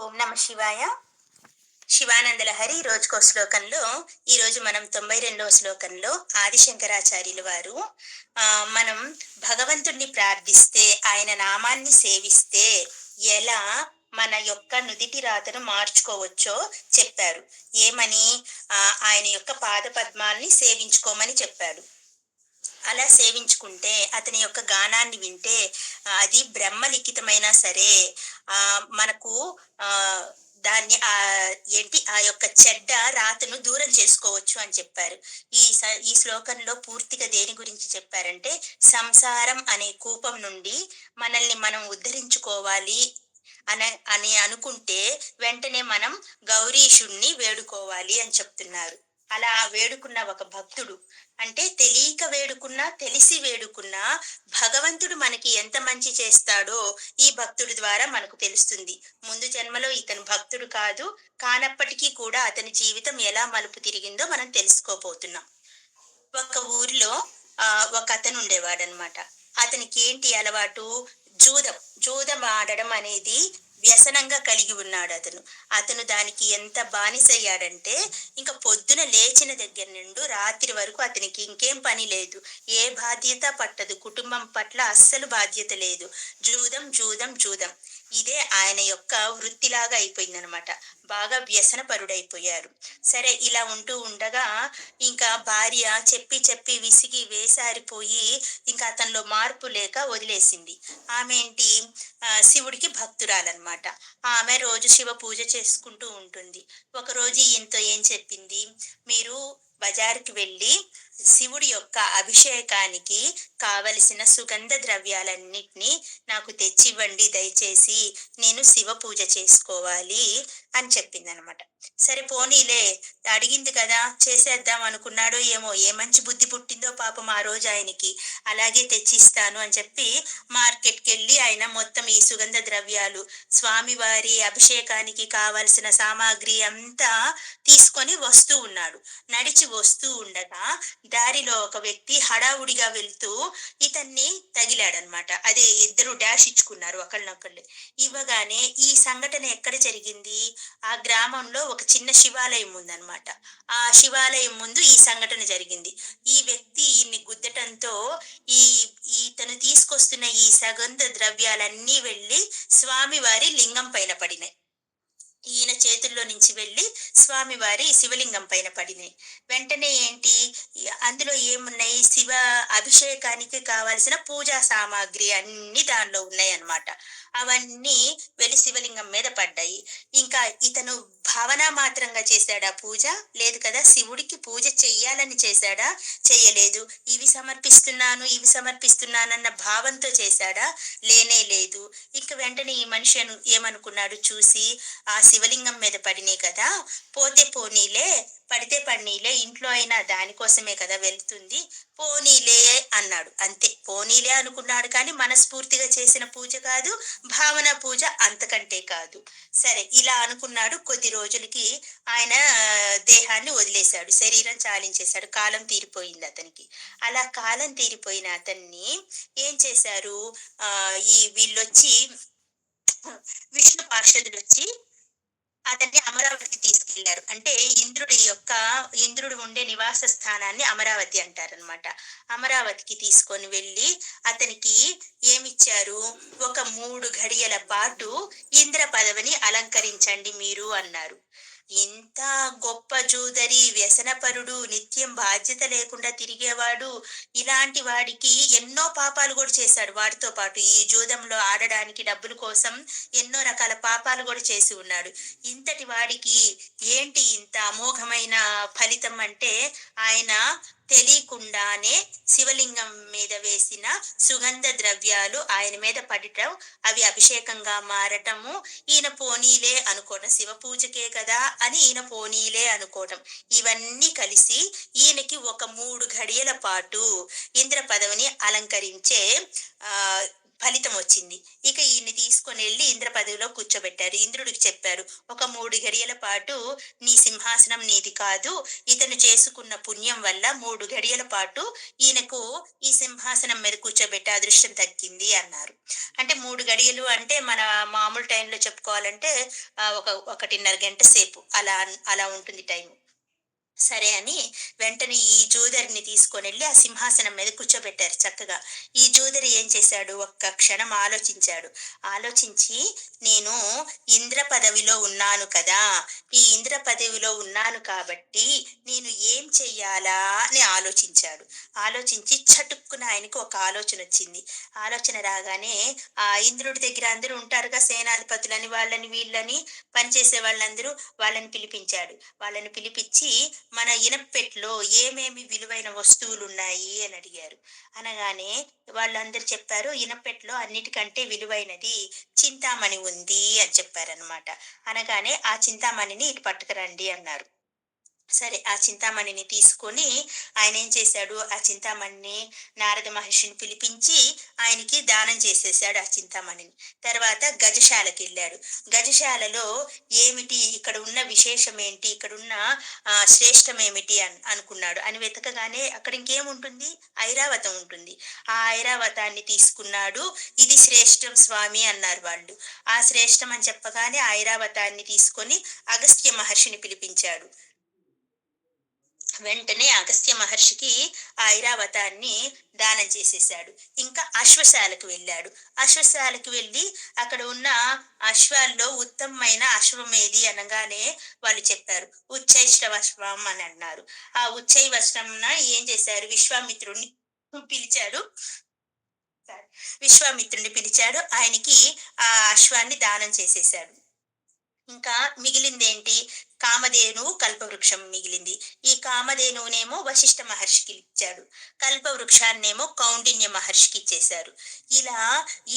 ఓం నమ శివాయ. శివానందలహరి రోజుకో శ్లోకంలో ఈరోజు మనం 92వ శ్లోకంలో ఆదిశంకరాచార్యులు వారు మనం భగవంతుణ్ణి ప్రార్థిస్తే, ఆయన నామాన్ని సేవిస్తే ఎలా మన యొక్క నుదిటి రాతను మార్చుకోవచ్చో చెప్పారు. ఏమని? ఆయన యొక్క పాద పద్మాల్ని సేవించుకోమని చెప్పాడు. అలా సేవించుకుంటే, అతని యొక్క గానాన్ని వింటే అది బ్రహ్మలిఖితమైనా సరే మనకు ఆ దాన్ని ఆ యొక్క చెడ్డ రాతను దూరం చేసుకోవచ్చు అని చెప్పారు. ఈ శ్లోకంలో పూర్తిగా దేని గురించి చెప్పారంటే, సంసారం అనే కూపం నుండి మనల్ని మనం ఉద్ధరించుకోవాలి అని అనుకుంటే వెంటనే మనం గౌరీశుణ్ణి వేడుకోవాలి అని చెప్తున్నారు. అలా వేడుకున్న ఒక భక్తుడు, అంటే తెలియక వేడుకున్నా తెలిసి వేడుకున్నా భగవంతుడు మనకి ఎంత మంచి చేస్తాడో ఈ భక్తుడి ద్వారా మనకు తెలుస్తుంది. ముందు జన్మలో ఇతను భక్తుడు కానప్పటికీ కూడా అతని జీవితం ఎలా మలుపు తిరిగిందో మనం తెలుసుకోబోతున్నాం. ఒక ఊరిలో ఒక అతను ఉండేవాడనమాట. అతనికి ఏంటి అలవాటు? జూదం ఆడడం అనేది వ్యసనంగా కలిగి ఉన్నాడు అతను దానికి ఎంత బానిసయ్యాడంటే, ఇంకా పొద్దున లేచిన దగ్గర నుండి రాత్రి వరకు అతనికి ఇంకేం పని లేదు, ఏ బాధ్యత పట్టదు, కుటుంబం పట్ల అస్సలు బాధ్యత లేదు. జూదం జూదం జూదం ఇదే ఆయన యొక్క వృత్తిలాగా అయిపోయిందనమాట. బాగా వ్యసన పరుడైపోయారు. సరే, ఇలా ఉంటూ ఉండగా ఇంకా భార్య చెప్పి చెప్పి విసిగి వేసారిపోయి ఇంకా అతనిలో మార్పు లేక వదిలేసింది. ఆమె ఏంటి, శివుడికి భక్తురాలన్నమాట. ఆమె రోజు శివ పూజ చేసుకుంటూ ఉంటుంది. ఒకరోజు ఈయనతో ఏం చెప్పింది, మీరు బజార్కి వెళ్ళి శివుడి యొక్క అభిషేకానికి కావలసిన సుగంధ ద్రవ్యాలన్నిటినీ నాకు తెచ్చివ్వండి దయచేసి, నేను శివ పూజ చేసుకోవాలి అని చెప్పిందనమాట. సరే పోనీలే, అడిగింది కదా చేసేద్దాం అనుకున్నాడో ఏమో, ఏ మంచి బుద్ధి పుట్టిందో పాపం ఆ రోజు ఆయనకి. అలాగే తెచ్చిస్తాను అని చెప్పి మార్కెట్కి వెళ్ళి ఆయన మొత్తం ఈ సుగంధ ద్రవ్యాలు, స్వామివారి అభిషేకానికి కావలసిన సామాగ్రి అంతా తీసుకొని వస్తూ ఉన్నాడు. నడిచి వస్తూ ఉండగా దారిలో ఒక వ్యక్తి హడావుడిగా వెళ్తూ ఇతన్ని తగిలాడనమాట. అదే ఇద్దరు డాష్ ఇచ్చుకున్నారు ఒకళ్ళనొకళ్ళు. ఇవ్వగానే ఈ సంఘటన ఎక్కడ జరిగింది? ఆ గ్రామంలో ఒక చిన్న శివాలయం ఉందన్నమాట. ఆ శివాలయం ముందు ఈ సంఘటన జరిగింది. ఈ వ్యక్తి ఈయన్ని గుద్దటంతో ఈతను తీసుకొస్తున్న ఈ సుగంధ ద్రవ్యాలన్నీ వెళ్ళి స్వామివారి లింగం పైన పడినాయి. ఈయన చేతుల్లో నుంచి వెళ్ళి స్వామివారి శివలింగం పైన పడినాయి. వెంటనే ఏంటి, అందులో ఏమున్నాయి, శివ అభిషేకానికి కావాల్సిన పూజా సామాగ్రి అన్ని దానిలో ఉన్నాయి అన్నమాట. అవన్నీ వెళ్ళి శివలింగం మీద పడ్డాయి. ఇంకా ఇతను భావన మాత్రంగా చేశాడా పూజ? లేదు కదా. శివుడికి పూజ చెయ్యాలని చేశాడా? చెయ్యలేదు. ఇవి సమర్పిస్తున్నానన్న భావంతో చేశాడా? లేనే లేదు. ఇంక వెంటనే ఈ మనిషి ఏమనుకున్నాడు, చూసి ఆ శివలింగం మీద పడినాయి కదా, పోతే పోనీలే, పడితే పడినీలే, ఇంట్లో అయినా దానికోసమే కదా వెళ్తుంది, పోనీలే అన్నాడు. అంతే, పోనీలే అనుకున్నాడు, కానీ మనస్ఫూర్తిగా చేసిన పూజ కాదు, భావన పూజ అంతకంటే కాదు. సరే, ఇలా అనుకున్నాడు. కొద్ది రోజులకి ఆయన దేహాన్ని వదిలేశాడు, శరీరం చాలించేశాడు, కాలం తీరిపోయింది అతనికి. అలా కాలం తీరిపోయిన అతన్ని ఏం చేశారు, వీళ్ళొచ్చి విష్ణు పార్షదులు వచ్చి అతన్ని అమరావతికి తీసుకెళ్లారు. అంటే ఇంద్రుడు ఉండే నివాస స్థానాన్ని అమరావతి అంటారనమాట. అమరావతికి తీసుకొని వెళ్ళి అతనికి ఏమిచ్చారు, ఒక 3 గడియల పాటు ఇంద్ర పదవిని అలంకరించండి మీరు అన్నారు. ఇంత గొప్ప జూదరి, వ్యసనపరుడు, నిత్యం బాధ్యత లేకుండా తిరిగేవాడు, ఇలాంటి వాడికి ఎన్నో పాపాలు కూడా చేశాడు. వాడితో పాటు ఈ జూదంలో ఆడడానికి డబ్బుల కోసం ఎన్నో రకాల పాపాలు కూడా చేసి ఉన్నాడు. ఇంతటి వాడికి ఏంటి ఇంత అమోఘమైన ఫలితం అంటే, ఆయన తెలియకుండానే శివలింగం మీద వేసిన సుగంధ ద్రవ్యాలు ఆయన మీద పడటం, అవి అభిషేకంగా మారటము, ఈయన పోనీలే అనుకోవటం, శివ పూజకే కదా అని ఈయన పోనీలే అనుకోవటం, ఇవన్నీ కలిసి ఈయనకి ఒక 3 గడియల పాటు ఇంద్ర పదవిని అలంకరించే ఫలితం వచ్చింది. ఇక ఈయన్ని తీసుకొనెళ్ళి ఇంద్ర పదవిలో కూర్చోబెట్టారు. ఇంద్రుడికి చెప్పారు, "ఒక 3 గడియల పాటు నీ సింహాసనం నీది కాదు. ఇతను చేసుకున్న పుణ్యం వల్ల 3 గడియల పాటు ఈయనకు ఈ సింహాసనం మీద కూర్చోబెట్టే అదృష్టం దక్కింది" అన్నారు. అంటే 3 గడియలు అంటే మన మామూలు టైంలో చెప్పుకోవాలంటే ఒక 1:30 గంట సేపు అలా ఉంటుంది టైము. సరే అని వెంటనే ఈ జూదరిని తీసుకొనెళ్ళి ఆ సింహాసనం మీద కూర్చోబెట్టారు చక్కగా. ఈ జూదరి ఏం చేశాడు, ఒక్క క్షణం ఆలోచించాడు. ఆలోచించి, "నేను ఇంద్ర పదవిలో ఉన్నాను కదా! ఈ ఇంద్ర పదవిలో ఉన్నాను కాబట్టి నేను ఏం చెయ్యాలా?" అని ఆలోచించాడు. ఆలోచించి చటుక్కున ఆయనకి ఒక ఆలోచనొచ్చింది. ఆలోచన రాగానే ఇంద్రుడి దగ్గర అందరూ ఉంటారుగా, సేనాధిపతులని వాళ్ళని వీళ్ళని పనిచేసే వాళ్ళందరూ, వాళ్ళని పిలిపించాడు. వాళ్ళని పిలిపిచ్చి, "మన ఇనప్పెట్లో ఏమేమి విలువైన వస్తువులున్నాయి" అని అడిగారు. అనగానే వాళ్ళందరూ చెప్పారు, "ఇనప్పెట్లో అన్నిటికంటే విలువైనది చింతామణి ఉంది" అని చెప్పారనమాట. అనగానే, "ఆ చింతామణిని ఇటు పట్టుకురండి" అన్నారు. సరే, ఆ చింతామణిని తీసుకొని ఆయనేం చేశాడు, ఆ చింతామణిని నారద మహర్షిని పిలిపించి ఆయనకి దానం చేసేసాడు ఆ చింతామణిని. తర్వాత గజశాలకెళ్ళాడు. గజశాలలో ఏమిటి ఇక్కడ ఉన్న విశేషమేంటి? ఇక్కడున్న శ్రేష్టమేమిటి అనుకున్నాడు. అని వెతకగానే అక్కడ ఇంకేముంటుంది? ఐరావతం ఉంటుంది. ఆ ఐరావతాన్ని తీసుకున్నాడు. "ఇది శ్రేష్టం స్వామి" అన్నారు వాళ్ళు. ఆ శ్రేష్టం అని చెప్పగానే ఆ ఐరావతాన్ని తీసుకొని అగస్త్య మహర్షిని పిలిపించాడు. వెంటనే అగస్త్య మహర్షికి ఆ ఐరావతాన్ని దానం చేసేసాడు. ఇంకా అశ్వశాలకు వెళ్ళాడు. అశ్వశాలకు వెళ్ళి అక్కడ ఉన్న అశ్వాల్లో ఉత్తమమైన అశ్వం ఏది అనగానే వాళ్ళు చెప్పారు, "ఉచ్చైశ్రవశ్వం" అని అన్నారు. ఆ ఉచ్చైవశ్వంన ఏం చేశారు, విశ్వామిత్రుడిని పిలిచాడు. సారీ, విశ్వామిత్రుడిని పిలిచాడు. ఆయనకి ఆ అశ్వాన్ని దానం చేసేసాడు. ఇంకా మిగిలిందేంటి? కామధేనువు, కల్పవృక్షం మిగిలింది. ఈ కామధేనువునేమో వశిష్ఠ మహర్షికి ఇచ్చాడు. కల్పవృక్షాన్నేమో కౌండిన్య మహర్షికి ఇచ్చేశారు. ఇలా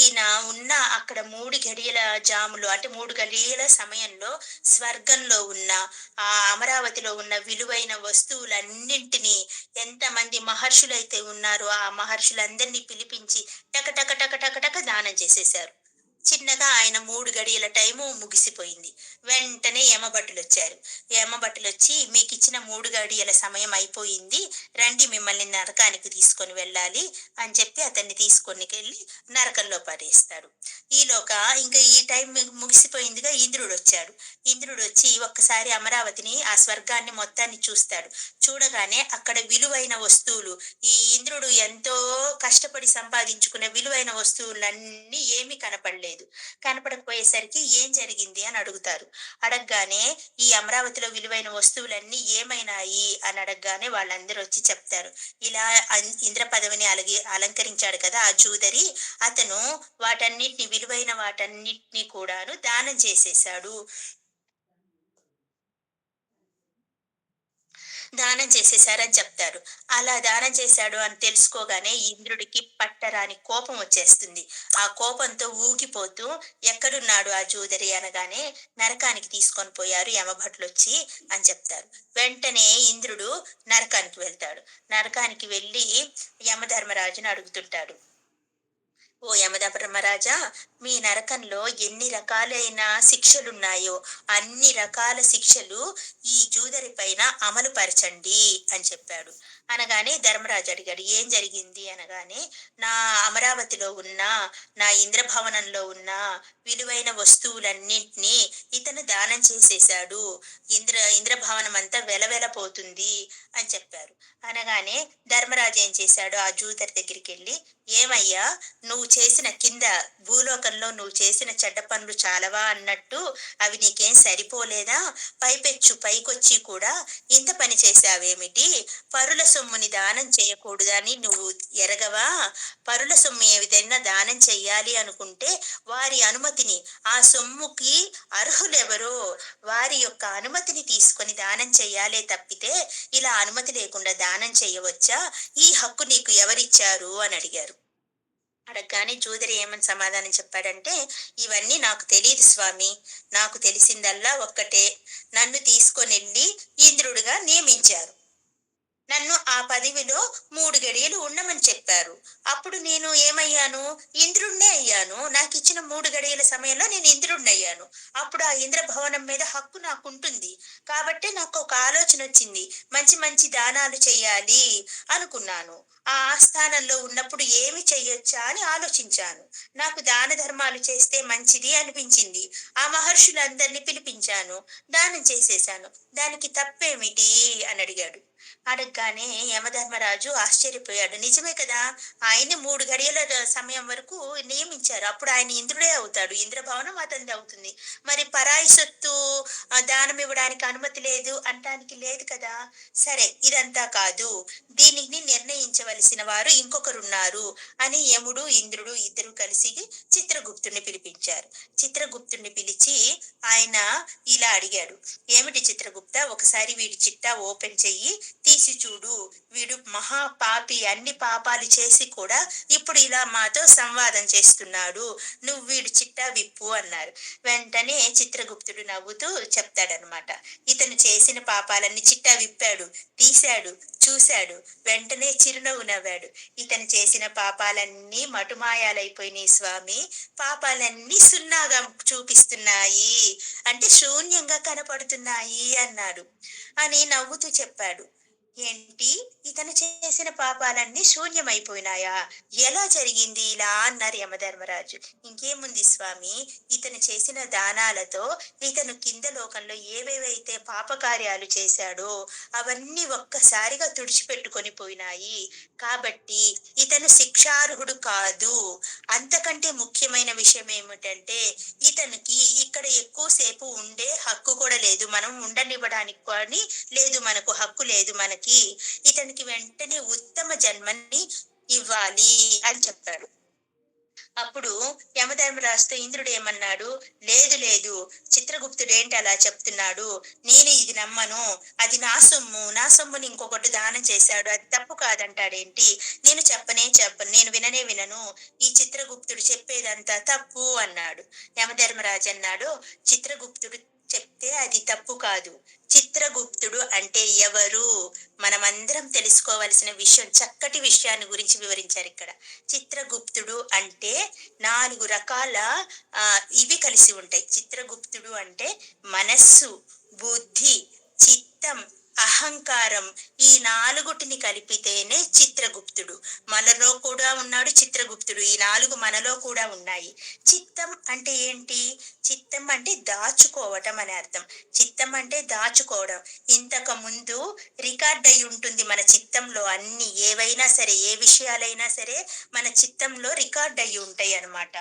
ఈయన ఉన్న అక్కడ 3 గడియల జాములో అంటే 3 గడియల సమయంలో స్వర్గంలో ఉన్న, అమరావతిలో ఉన్న విలువైన వస్తువులన్నింటినీ ఎంతమంది మహర్షులైతే ఉన్నారో ఆ మహర్షులందరినీ పిలిపించి టక టక టక టక టక దానం చేసేశారు. చిన్నగా ఆయన 3 గడియల టైము ముగిసిపోయింది. వెంటనే యమభటులొచ్చారు. యమభటులొచ్చి, "మీకిచ్చిన 3 గడియల సమయం అయిపోయింది. రండి, మిమ్మల్ని నరకానికి తీసుకొని వెళ్ళాలి" అని చెప్పి అతన్ని తీసుకొనికెళ్ళి నరకంలో పడేస్తాడు. ఈలోగా ఇంక ఈ టైం ముగిసిపోయిందిగా, ఇంద్రుడొచ్చాడు. ఇంద్రుడొచ్చి ఒక్కసారి అమరావతిని, ఆ స్వర్గాన్ని మొత్తాన్ని చూస్తాడు. చూడగానే అక్కడ విలువైన వస్తువులు, ఈ ఇంద్రుడు ఎంతో కష్టపడి సంపాదించుకున్న విలువైన వస్తువులన్నీ ఏమీ కనపడలేదు. కనపడకపోయేసరికి ఏం జరిగింది అని అడుగుతారు. అడగగానే ఈ అమరావతిలో విలువైన వస్తువులన్నీ ఏమైనాయి అని అడగగానే వాళ్ళందరూ వచ్చి చెప్తారు. ఇలా ఇంద్ర పదవిని అలంకరించాడు కదా ఆ జూదరి, అతను విలువైన వాటన్నిటిని కూడాను దానం చేసేశాడు. దానం చేసేశారని చెప్తారు. అలా దానం చేశాడు అని తెలుసుకోగానే ఇంద్రుడికి పట్టరాని కోపం వచ్చేస్తుంది. ఆ కోపంతో ఊగిపోతూ, "ఎక్కడున్నాడు ఆ జూదరి" అనగానే, "నరకానికి తీసుకొని పోయారు యమభటులొచ్చి" అని చెప్తారు. వెంటనే ఇంద్రుడు నరకానికి వెళ్తాడు. నరకానికి వెళ్ళి యమధర్మరాజుని అడుగుతుంటాడు, "ఓ యమధర్మరాజా, మీ నరకంలో ఎన్ని రకాలైన శిక్షలున్నాయో అన్ని రకాల శిక్షలు ఈ జూదరి పైన అమలు పరచండి" అని చెప్పాడు. అనగానే ధర్మరాజు అడిగాడు, "ఏం జరిగింది" అనగానే, "నా అమరావతిలో ఉన్న, నా ఇంద్రభవనంలో ఉన్న విలువైన వస్తువులన్నింటినీ ఇతను దానం చేసేశాడు. ఇంద్రభవనం అంతా వెలవెలపోతుంది" అని చెప్పారు. అనగానే ధర్మరాజు ఏం చేశాడు, ఆ జూదరి దగ్గరికి వెళ్ళి, "ఏమయ్యా, నువ్వు చేసిన భూలోకంలో నువ్వు చేసిన చెడ్డ పనులు చాలవా అన్నట్టు అవి నీకేం సరిపోలేదా? పైపెచ్చు పైకొచ్చి కూడా ఇంత పని చేశావేమిటి? పరుల సొమ్ముని దానం చేయకూడదని నువ్వు ఎరగవా? పరుల సొమ్ము ఏదైనా దానం చెయ్యాలి అనుకుంటే వారి అనుమతిని, ఆ సొమ్ముకి అర్హులెవరో వారి యొక్క అనుమతిని తీసుకొని దానం చెయ్యాలే తప్పితే ఇలా అనుమతి లేకుండా దానం చెయ్యవచ్చా? ఈ హక్కు నీకు ఎవరిచ్చారు" అని అడిగారు. అడగగానే జూదరి ఏమని సమాధానం చెప్పాడంటే, "ఇవన్నీ నాకు తెలీదు స్వామి. నాకు తెలిసిందల్లా ఒక్కటే, నన్ను తీసుకొనెళ్ళి ఇంద్రుడిగా నియమించారు. నన్ను ఆ పదవిలో 3 గడియలు ఉండమని చెప్పారు. అప్పుడు నేను ఏమయ్యాను? ఇంద్రుడినే అయ్యాను. నాకిచ్చిన 3 గడియల సమయంలో నేను ఇంద్రుడినయ్యాను. అప్పుడు ఆ ఇంద్ర భవనం మీద హక్కు నాకుంటుంది. కాబట్టి నాకొక ఆలోచనొచ్చింది. మంచి మంచి దానాలు చెయ్యాలి అనుకున్నాను. ఆ ఆస్థానంలో ఉన్నప్పుడు ఏమి చెయ్యొచ్చా అని ఆలోచించాను. నాకు దాన ధర్మాలు చేస్తే మంచిది అనిపించింది. ఆ మహర్షులందరిని పిలిపించాను. దానం చేసేశాను. దానికి తప్పేమిటి అని అడిగాడు. అడగగానే యమధర్మరాజు ఆశ్చర్యపోయాడు. నిజమే కదా! ఆయన్ని 3 గడియల సమయం వరకు నియమించారు. అప్పుడు ఆయన ఇంద్రుడే అవుతాడు. ఇంద్రభవనం అతనిది అవుతుంది. మరి పరాయి సొత్తు దానం ఇవ్వడానికి అనుమతి లేదు అనటానికి లేదు కదా! సరే ఇదంతా కాదు. దీనిని నిర్ణయించవలసిన వారు ఇంకొకరున్నారు అని యముడు, ఇంద్రుడు ఇద్దరు కలిసి చిత్రగుప్తుడిని పిలిపించారు. చిత్రగుప్తుడిని పిలిచి ఆయన ఇలా అడిగాడు. "ఏమిటి చిత్రగుప్త, ఒకసారి వీడి చిట్టా ఓపెన్ చెయ్యి, తీసి చూడు. వీడు మహాపాపి, అన్ని పాపాలు చేసి కూడా ఇప్పుడు ఇలా మాతో సంవాదం చేస్తున్నాడు. నువ్వు వీడి చిట్టా విప్పు" అన్నారు. వెంటనే చిత్రగుప్తుడు నవ్వుతూ చెప్తాడనమాట. ఇతను చేసిన పాపాలన్నీ చిట్టా విప్పాడు, తీశాడు, చూశాడు. వెంటనే చిరునవ్వు నవ్వాడు. "ఇతను చేసిన పాపాలన్నీ మటుమాయాలైపోయినాయి స్వామి. పాపాలన్నీ సున్నాగా చూపిస్తున్నాయి, అంటే శూన్యంగా కనపడుతున్నాయి" అన్నాడు. అని నవ్వుతూ చెప్పాడు. ఏంటి, ఇతను చేసిన పాపాలన్నీ శూన్యమైపోయినాయా? ఎలా జరిగింది ఇలా అన్నారు యమధర్మరాజు. ఇంకేముంది స్వామి, ఇతను చేసిన దానాలతో ఇతను కింద లోకంలో ఏవేవైతే పాపకార్యాలు చేశాడో అవన్నీ ఒక్కసారిగా తుడిచిపెట్టుకొని పోయినాయి. కాబట్టి ఇతను శిక్షార్హుడు కాదు. అంతకంటే ముఖ్యమైన విషయం ఏమిటంటే ఇతనికి ఇక్కడ ఎక్కువసేపు ఉండే హక్కు కూడా లేదు. మనం ఉండనివ్వడానికి కానీ లేదు, మనకు హక్కు లేదు. మనకి ఇతనికి వెంటనే ఉత్తమ జన్మని ఇవ్వాలి అని చెప్పాడు. అప్పుడు యమధర్మరాజుతో ఇంద్రుడు ఏమన్నాడు? లేదు లేదు, చిత్రగుప్తుడు ఏంటి అలా చెప్తున్నాడు? నేను ఇది నమ్మను. అది నా సొమ్ము, నా సొమ్ముని ఇంకొకటి దానం చేశాడు, అది తప్పు కాదంటాడేంటి? నేను చెప్పను, నేను విననే వినను. ఈ చిత్రగుప్తుడు చెప్పేదంతా తప్పు అన్నాడు. యమధర్మరాజు అన్నాడు, చిత్రగుప్తుడు చెప్తే అది తప్పు కాదు. చిత్రగుప్తుడు అంటే ఎవరు? మనమందరం తెలుసుకోవలసిన విషయం, చక్కటి విషయాన్ని గురించి వివరించారు ఇక్కడ. చిత్రగుప్తుడు అంటే 4 రకాల ఇవి కలిసి ఉంటాయి. చిత్రగుప్తుడు అంటే మనస్సు, బుద్ధి, చిత్తం, అహంకారం, ఈ 4టిని కలిపితేనే చిత్రగుప్తుడు. మనలో కూడా ఉన్నాడు చిత్రగుప్తుడు. ఈ 4 మనలో కూడా ఉన్నాయి. చిత్తం అంటే ఏంటి? చిత్తం అంటే దాచుకోవటం అని అర్థం. చిత్తం అంటే దాచుకోవడం. ఇంతకు ముందు రికార్డ్ అయి ఉంటుంది మన చిత్తంలో అన్ని, ఏవైనా సరే, ఏ విషయాలైనా సరే మన చిత్తంలో రికార్డ్ అయి ఉంటాయి అన్నమాట.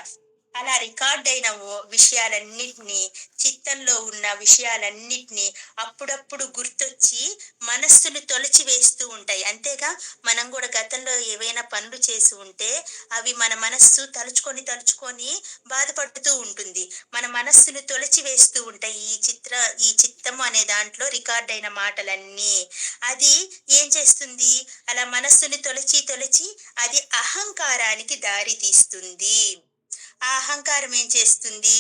అలా రికార్డ్ అయిన విషయాలన్నిటినీ, చిత్తంలో ఉన్న విషయాలన్నిటినీ అప్పుడప్పుడు గుర్తొచ్చి మనస్సును తొలచి వేస్తూ ఉంటాయి. అంతేగా, మనం కూడా గతంలో ఏవైనా పనులు చేసి ఉంటే అవి మన మనస్సు తలుచుకొని తలుచుకొని బాధపడుతూ ఉంటుంది. మన మనస్సును తొలచి వేస్తూ ఉంటాయి ఈ చిత్తము అనే దాంట్లో రికార్డ్ అయిన మాటలన్నీ. అది ఏం చేస్తుంది? అలా మనస్సుని తొలచి తొలచి అది అహంకారానికి దారి తీస్తుంది. ఆ అహంకారం ఏం చేస్తుంది?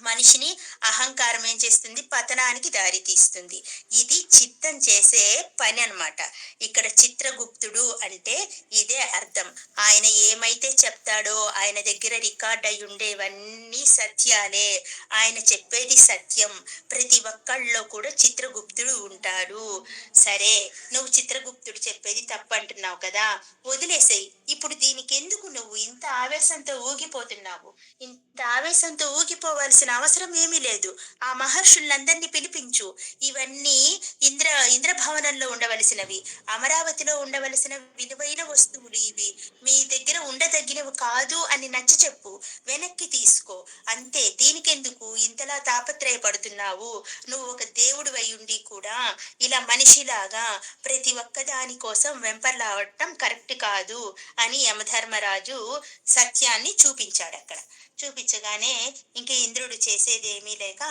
మనిషిని అహంకారం ఏం చేస్తుంది? పతనానికి దారి తీస్తుంది. ఇది చిత్తం చేసే పని అన్నమాట. ఇక్కడ చిత్రగుప్తుడు అంటే ఇదే అర్థం. ఆయన ఏమైతే చెప్తాడో, ఆయన దగ్గర రికార్డ్ అయి ఉండేవన్నీ సత్యాలే. ఆయన చెప్పేది సత్యం. ప్రతి ఒక్కళ్ళలో కూడా చిత్రగుప్తుడు ఉంటాడు. సరే, నువ్వు చిత్రగుప్తుడు చెప్పేది తప్పంటున్నావు కదా, వదిలేసేయి. ఇప్పుడు దీనికి ఎందుకు నువ్వు ఇంత ఆవేశంతో ఊగిపోతున్నావు? ఇంత ఆవేశంతో ఊగిపోవలసిన అవసరం ఏమీ లేదు. ఆ మహర్షులందరినీ పిలిపించు. ఇవన్నీ ఇంద్రభవనంలో ఉండవలసినవి, అమరావతిలో ఉండవలసిన విలువైన వస్తువులు ఇవి. మీ దగ్గర ఉండదగినవి కాదు అని నచ్చ చెప్పు, వెనక్కి తీసుకో. అంతే. దీనికెందుకు ఇంతలా తాపత్రయపడుతున్నావు? నువ్వు ఒక దేవుడు అయి ఉండి కూడా ఇలా మనిషిలాగా ప్రతి ఒక్క దాని కోసం వెంపర్లాడటం కరెక్ట్ కాదు అని యమధర్మరాజు సత్యాన్ని చూపించాడు అక్కడ. చూపించగానే ఇంక ఇంద్రుడు చేసేది ఏమీ లేక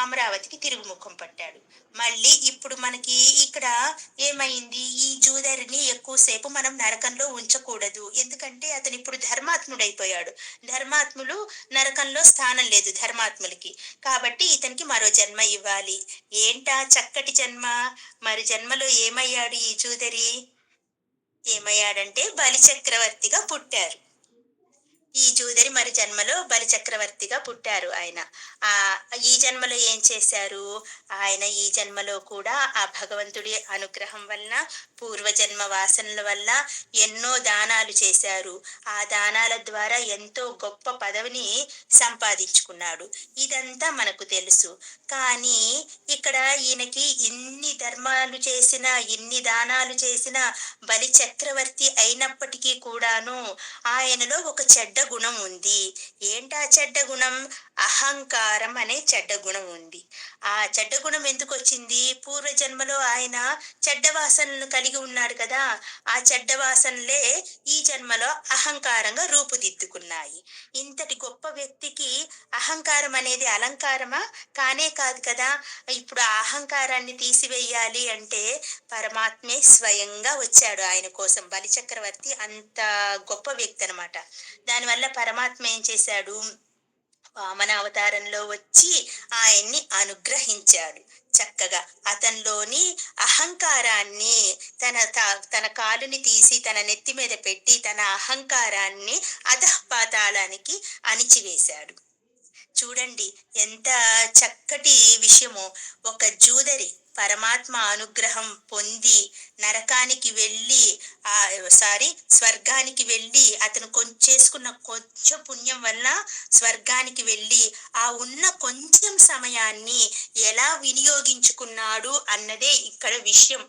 అమరావతికి తిరుగుముఖం పట్టాడు. మళ్ళీ ఇప్పుడు మనకి ఇక్కడ ఏమైంది? ఈ జూదరిని ఎక్కువసేపు మనం నరకంలో ఉంచకూడదు. ఎందుకంటే అతను ఇప్పుడు ధర్మ ధర్మాత్ముడైపోయాడు. ధర్మాత్ములు నరకంలో స్థానం లేదు ధర్మాత్ములకి. కాబట్టి ఇతనికి మరో జన్మ ఇవ్వాలి. ఏంటా చక్కటి జన్మ? మరి జన్మలో ఏమయ్యాడు ఈ జూదరి? ఏమయ్యాడంటే బలిచక్రవర్తిగా పుట్టారు. ఈ జూదరి మరి జన్మలో బలిచక్రవర్తిగా పుట్టారు ఆయన. ఈ జన్మలో ఏం చేశారు? ఆయన ఈ జన్మలో కూడా ఆ భగవంతుడి అనుగ్రహం వలన, పూర్వజన్మ వాసనల వల్ల ఎన్నో దానాలు చేశారు. ఆ దానాల ద్వారా ఎంతో గొప్ప పదవిని సంపాదించుకున్నాడు. ఇదంతా మనకు తెలుసు. కానీ ఇక్కడ ఈయనకి ఇన్ని ధర్మాలు చేసినా, ఇన్ని దానాలు చేసినా, బలి చక్రవర్తి అయినప్పటికీ కూడాను ఆయనలో ఒక చెడ్డ గుణం ఉంది. ఏంటా చెడ్డ గుణం? అహంకారం అనే చెడ్డ గుణం ఉంది. ఆ చెడ్డ గుణం ఎందుకు వచ్చింది? పూర్వజన్మలో ఆయన చెడ్డ వాసనలు కలిగి ఉన్నాడు కదా, ఆ చెడ్డ వాసనలే ఈ జన్మలో అహంకారంగా రూపుదిద్దుకున్నాయి. ఇంతటి గొప్ప వ్యక్తికి అహంకారం అనేది అలంకారమా? కానే కాదు కదా. ఇప్పుడు ఆ అహంకారాన్ని తీసివేయాలి అంటే పరమాత్మే స్వయంగా వచ్చాడు ఆయన కోసం. బలిచక్రవర్తి అంత గొప్ప వ్యక్తి అనమాట. దానివల్ల పరమాత్మ ఏం చేశాడు? వామన అవతారంలో వచ్చి ఆయన్ని అనుగ్రహించాడు. చక్కగా అతనిలోని అహంకారాన్ని తన కాలుని తీసి తన నెత్తి మీద పెట్టి తన అహంకారాన్ని అధఃపాతాళానికి అణిచివేశాడు. చూడండి ఎంత చక్కటి విషయమో. ఒక జూదరి పరమాత్మ అనుగ్రహం పొంది నరకానికి వెళ్ళి స్వర్గానికి వెళ్ళి అతను చేసుకున్న కొంచెం పుణ్యం వల్ల స్వర్గానికి వెళ్ళి ఆ ఉన్న కొంచెం సమయాన్ని ఎలా వినియోగించుకున్నాడు అన్నదే ఇక్కడ విషయం.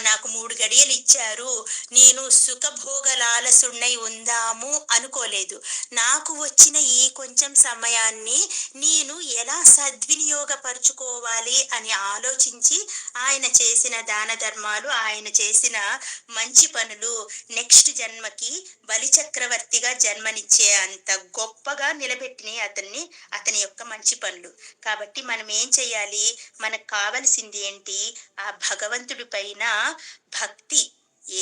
నాకు 3 గడియలు ఇచ్చారు, నేను సుఖభోగలాలసున్నై ఉందాము అనుకోలేదు. నాకు వచ్చిన ఈ కొంచెం సమయాన్ని నేను ఎలా సద్వినియోగపరుచుకోవాలి అని ఆలోచించి ఆయన చేసిన దాన ధర్మాలు, ఆయన చేసిన మంచి పనులు నెక్స్ట్ జన్మకి బలిచక్రవర్తిగా జన్మనిచ్చే అంత గొప్పగా నిలబెట్టినాయి అతని యొక్క మంచి పనులు. కాబట్టి మనం ఏం చేయాలి? మనకు కావలసింది ఏంటి? ఆ భగవంతుడి పైన భక్తి,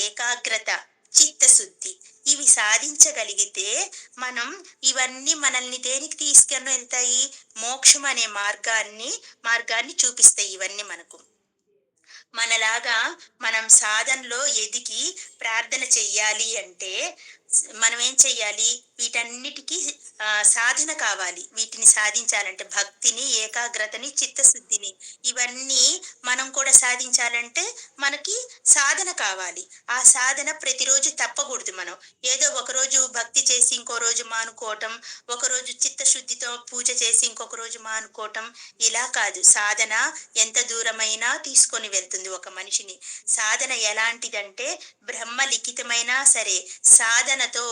ఏకాగ్రత, చిత్తశుద్ధి ఇవి సాధించగలిగితే మనం ఇవన్నీ మనల్ని దేనికి తీసుకొని వెళ్తాయి? మోక్షం అనే మార్గాన్ని చూపిస్తాయి ఇవన్నీ మనకు. మనలాగా మనం సాధనలో ఎదిగి ప్రార్థన చెయ్యాలి అంటే మనం ఏం చెయ్యాలి? వీటన్నిటికీ సాధన కావాలి. వీటిని సాధించాలంటే భక్తిని, ఏకాగ్రతని, చిత్తశుద్ధిని ఇవన్నీ మనం కూడా సాధించాలంటే మనకి సాధన కావాలి. ఆ సాధన ప్రతిరోజు తప్పకూడదు. మనం ఏదో ఒకరోజు భక్తి చేసి ఇంకో రోజు మానుకోవటం, ఒకరోజు చిత్తశుద్ధితో పూజ చేసి ఇంకొక రోజు మానుకోవటం, ఇలా కాదు. సాధన ఎంత దూరమైనా తీసుకొని వెళ్తుంది ఒక మనిషిని. సాధన ఎలాంటిదంటే బ్రహ్మ లిఖితమైనా సరే సాధనతో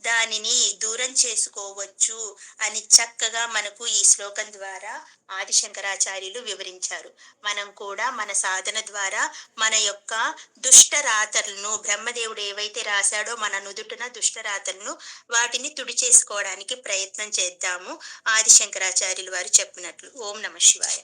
దానిని దూరం చేసుకోవచ్చు అని చక్కగా మనకు ఈ శ్లోకం ద్వారా ఆది శంకరాచార్యులు వివరించారు. మనం కూడా మన సాధన ద్వారా మన యొక్క దుష్ట రాతలను, బ్రహ్మదేవుడు ఏవైతే రాశాడో మన నుదుటిన దుష్ట రాతలను, వాటిని తుడిచేసుకోవడానికి ప్రయత్నం చేద్దాము. ఆది శంకరాచార్యులు వారు చెప్పినట్లు. ఓం నమః శివాయ.